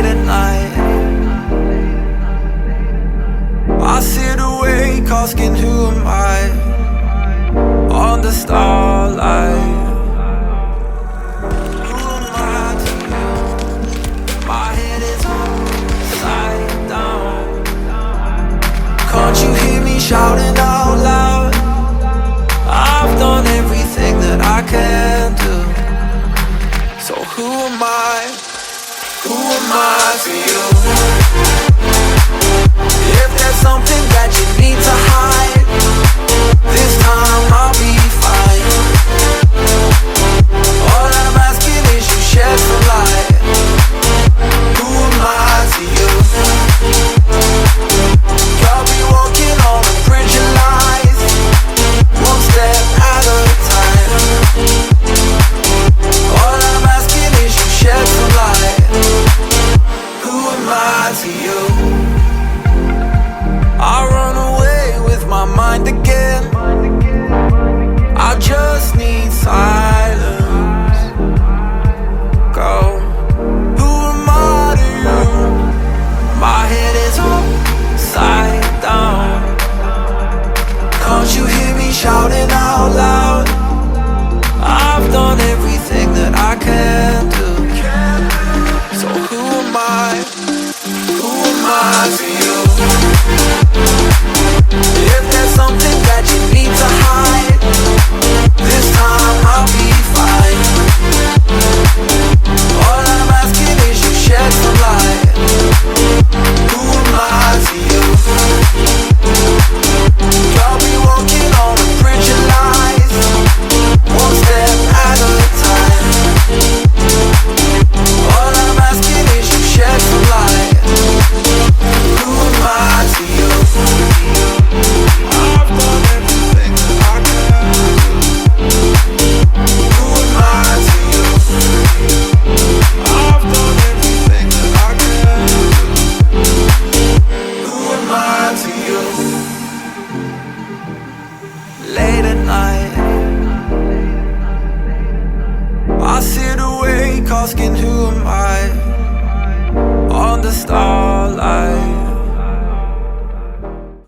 at night, I sit awake asking who am I on the starlight. Who am I to you? My head is upside down. Can't you hear me shouting out loud? I've done everything that I can do. So who am I? Who am I to you? If there's something that you need to hide, this time I'll be fine. All I'm asking is you shed some light. Who am I to you? I'll be walking on a bridge of lies, one step at a time. All I'm asking is you shed some light. Who am I to you? I run away with my mind again. I just need silence. Go. Who am I to you? My head is upside down. Can't you hear me shouting out loud? I've done everything that I can do. So who am I? Who am I to you? If there's something that you need to hide, this time I'll be fine. All I'm asking is you shed some light. Who am I to you? I'll be walking on a bridge of lies, one step at a time. All I'm asking is you shed some light. Who am I to you? I've done everything that I can do. Who am I to you? I've done everything that I can do. Who am I to you? Late at night, I sit awake asking who am I on the starlight.